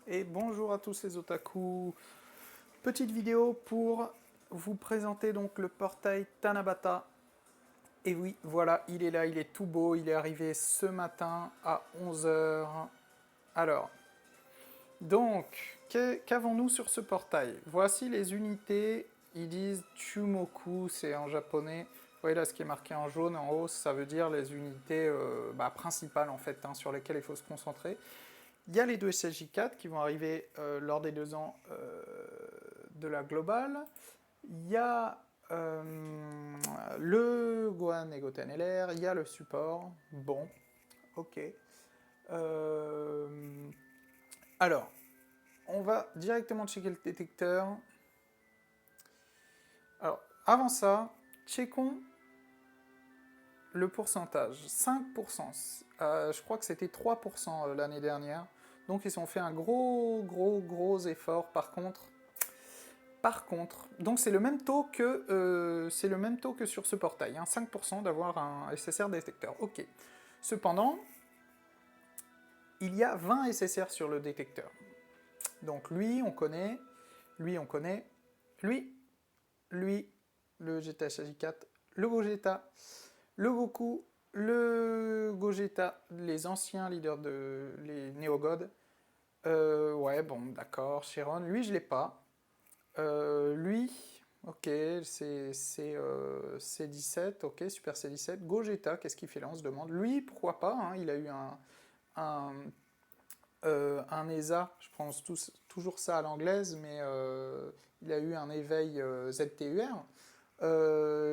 Et bonjour à tous les otaku. Petite vidéo pour vous présenter donc le portail Tanabata. Et oui, voilà, il est là, il est tout beau, il est arrivé ce matin à 11 heures. Alors, donc, qu'avons-nous sur ce portail? Voici les unités, ils disent Chumoku, c'est en japonais. Vous voyez là ce qui est marqué en jaune en haut, ça veut dire les unités principales en fait, sur lesquelles il faut se concentrer. Il y a les deux SSJ4 qui vont arriver lors des 2 ans de la globale. Il y a le Gohan et Goten LR. Il y a le support. Bon, ok. Alors, on va directement checker le détecteur. Alors, avant ça, checkons le pourcentage. 5%. Je crois que c'était 3% l'année dernière. Donc ils ont fait un gros effort. Par contre, donc c'est le même taux que sur ce portail, 5% d'avoir un SSR détecteur. Ok. Cependant, il y a 20 SSR sur le détecteur. Donc lui, on connaît, lui, on connaît, lui, le Vegeta SJ4, le Gogeta, le Goku, le Gogeta, les anciens leaders les Néogods. Ouais, bon, d'accord, Chiron, lui, je l'ai pas. Lui, ok, c'est 17, ok, Super C17. Gogeta, qu'est-ce qu'il fait là, on se demande. Lui, pourquoi pas, il a eu un, un ESA, je pense toujours ça à l'anglaise, mais il a eu un éveil ZTUR.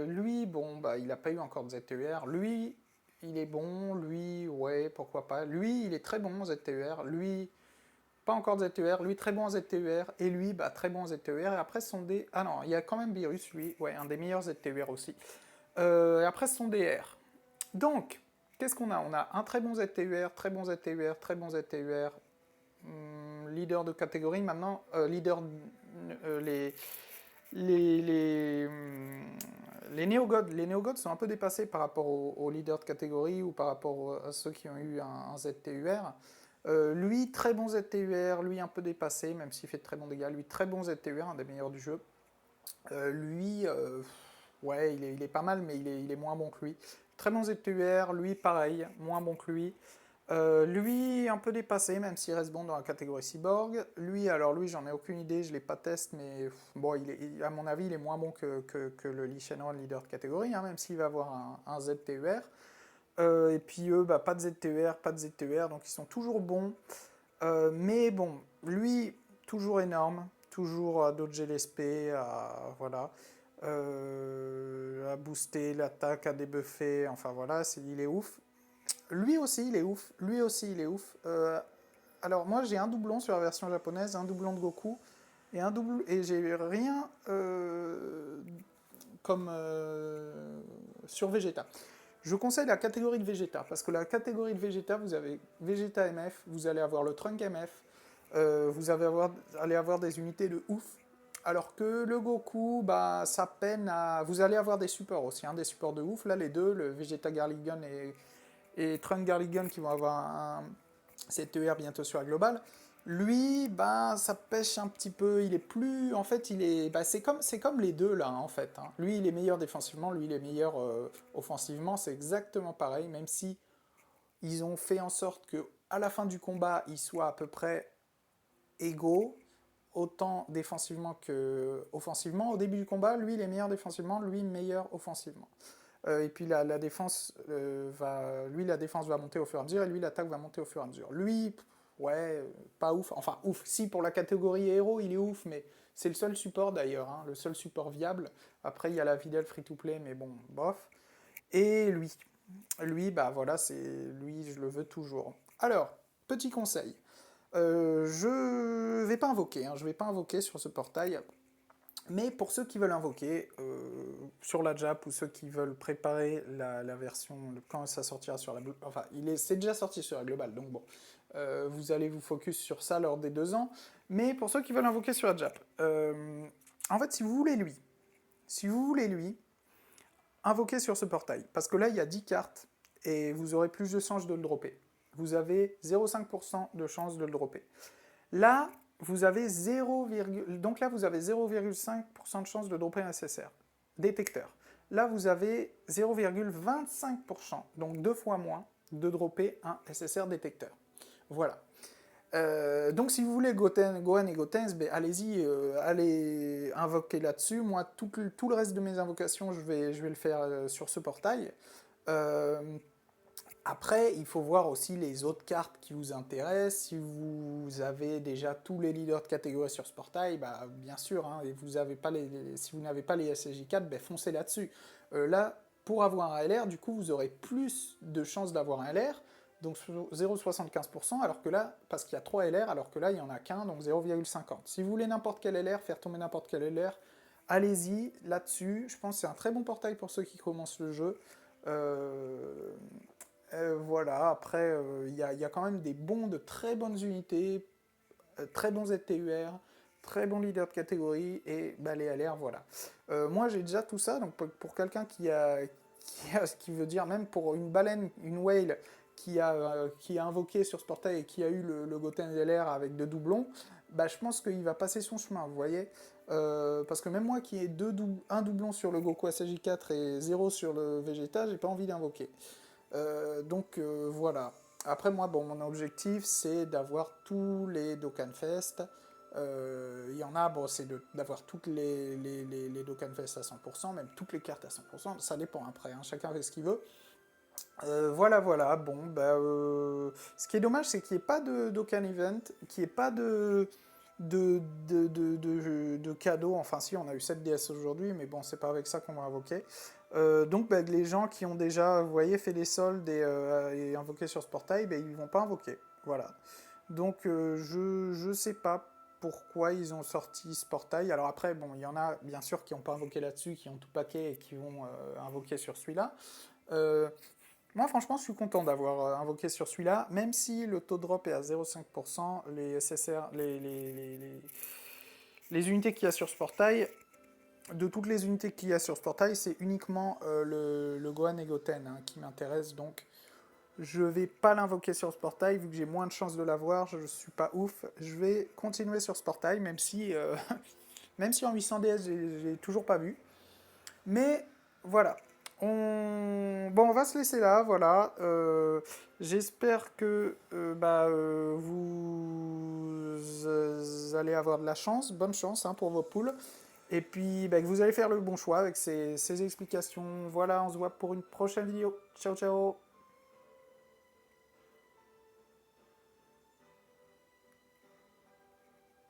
Lui, bon, bah, il n'a pas eu encore de ZTUR. Lui, il est bon, lui, ouais, pourquoi pas. Lui, il est très bon en ZTUR. Lui, pas encore de ZTUR, lui très bon en ZTUR, et lui bah, très bon en ZTUR, et après son D... Ah non, il y a quand même Virus, lui, ouais, un des meilleurs ZTUR aussi. Et après son DR. Donc, qu'est-ce qu'on a? On a un très bon ZTUR, très bon ZTUR, très bon ZTUR, leader de catégorie, maintenant, leader... les... Les néogods sont un peu dépassés par rapport aux leaders de catégorie ou par rapport à ceux qui ont eu un ZTUR. Lui, très bon ZTUR, lui un peu dépassé, même s'il fait de très bons dégâts. Lui, très bon ZTUR, un des meilleurs du jeu. Lui, ouais, il est pas mal, mais il est moins bon que lui. Très bon ZTUR, lui, pareil, moins bon que lui. Lui, un peu dépassé, même s'il reste bon dans la catégorie cyborg. Lui, alors lui, j'en ai aucune idée, je l'ai pas testé, mais bon, à mon avis, il est moins bon que le Lee Shenron leader de catégorie, même s'il va avoir un ZTUR. Et puis eux, bah, pas de ZTUR, pas de ZTUR, donc ils sont toujours bons. Mais bon, lui, toujours énorme, toujours à dodger l'SP, voilà, à booster l'attaque, à débuffer, enfin voilà, il est ouf. Lui aussi, il est ouf. Lui aussi, il est ouf. Alors moi, j'ai un doublon sur la version japonaise, un doublon de Goku, et j'ai rien comme sur Vegeta. Je conseille la catégorie de Vegeta, parce que la catégorie de Vegeta, vous avez Vegeta MF, vous allez avoir le Trunk MF, allez avoir des unités de ouf, alors que le Goku, bah, ça peine à... Vous allez avoir des supports aussi, des supports de ouf, là les deux, le Vegeta Garligan et Trunk Garligan qui vont avoir un CTR bientôt sur la globale. Lui, bah, ça pêche un petit peu. Il est plus, en fait, bah, c'est comme les deux là, en fait. Lui, il est meilleur défensivement, lui, il est meilleur offensivement. C'est exactement pareil, même si ils ont fait en sorte que à la fin du combat, ils soient à peu près égaux, autant défensivement que offensivement. Au début du combat, lui, il est meilleur défensivement, lui, meilleur offensivement. Et puis la défense la défense va monter au fur et à mesure, et lui, l'attaque va monter au fur et à mesure. Lui, ouais, pas ouf. Enfin, ouf. Si pour la catégorie héros, il est ouf, mais c'est le seul support d'ailleurs, le seul support viable. Après, il y a la Videl free-to-play, mais bon, bof. Et lui, bah voilà, lui, je le veux toujours. Alors, petit conseil. Je vais pas invoquer, je vais pas invoquer sur ce portail. Mais pour ceux qui veulent invoquer sur la Jap ou ceux qui veulent préparer la version quand ça sortira sur la enfin c'est déjà sorti sur la globale donc bon vous allez vous focus sur ça lors des 2 ans. Mais pour ceux qui veulent invoquer sur la Jap, en fait si vous voulez lui, invoquez sur ce portail parce que là il y a 10 cartes et vous aurez plus de chances de le dropper. Vous avez 0,5% de chance de le dropper. Là, vous avez 0, donc là, vous avez 0,5% de chance de dropper un SSR détecteur. Là, vous avez 0,25%, donc 2 fois moins, de dropper un SSR détecteur. Voilà. Donc si vous voulez Gohan et Gotenks, ben, allez-y, allez invoquer là-dessus. Moi, tout le reste de mes invocations, je vais le faire sur ce portail. Euh, Après, il faut voir aussi les autres cartes qui vous intéressent. Si vous avez déjà tous les leaders de catégorie sur ce portail, bah, bien sûr, hein, et vous avez pas si vous n'avez pas les SSJ4, ben, foncez là-dessus. Là, pour avoir un LR, du coup, vous aurez plus de chances d'avoir un LR, donc 0,75%, alors que là, parce qu'il y a 3 LR, alors que là, il n'y en a qu'un, donc 0,50. Si vous voulez n'importe quel LR, faire tomber n'importe quel LR, allez-y là-dessus. Je pense que c'est un très bon portail pour ceux qui commencent le jeu. Euh, voilà, après, il y a quand même des bons, de très bonnes unités, très bons ZTUR, très bons leaders de catégorie, et bah, les LR, voilà. Moi, j'ai déjà tout ça, donc pour quelqu'un qui veut dire, même pour une baleine, une whale, qui a invoqué sur ce portail et qui a eu le Goten LR avec 2 doublons, bah, je pense qu'il va passer son chemin, vous voyez. Parce que même moi qui ai un doublon sur le Goku SJ4 et 0 sur le Vegeta, j'ai pas envie d'invoquer. Donc voilà. Après moi, bon, mon objectif c'est d'avoir tous les Dokkan Fest. Il y en a, bon, c'est d'avoir toutes les Dokkan Fest à 100%, même toutes les cartes à 100%, ça dépend après, hein, chacun fait ce qu'il veut. Voilà, voilà, bon, bah, ce qui est dommage, c'est qu'il n'y ait pas de Dokkan Event, qu'il n'y ait pas de cadeaux. Enfin, si, on a eu 7 DS aujourd'hui, mais bon, c'est pas avec ça qu'on va invoquer. Donc, bah, les gens qui ont déjà, vous voyez, fait des soldes et invoqué sur ce portail, bah, ils vont pas invoquer. Voilà. Donc, je sais pas pourquoi ils ont sorti ce portail. Alors après, bon, il y en a, bien sûr, qui n'ont pas invoqué là-dessus, qui ont tout paquet et qui vont invoquer sur celui-là. Euh, Moi, franchement, je suis content d'avoir invoqué sur celui-là, même si le taux de drop est à 0,5%, les SSR, les unités qu'il y a sur ce portail, de toutes les unités qu'il y a sur ce portail, c'est uniquement le Gohan et Goten hein, qui m'intéresse, donc je vais pas l'invoquer sur ce portail, vu que j'ai moins de chances de l'avoir, je suis pas ouf. Je vais continuer sur ce portail, même si, même si en 800 DS, j'ai toujours pas vu. Mais voilà. Bon, on va se laisser là, voilà. J'espère que vous allez avoir de la chance, bonne chance hein, pour vos poules. Et puis bah, que vous allez faire le bon choix avec ces explications. Voilà, on se voit pour une prochaine vidéo. Ciao, ciao!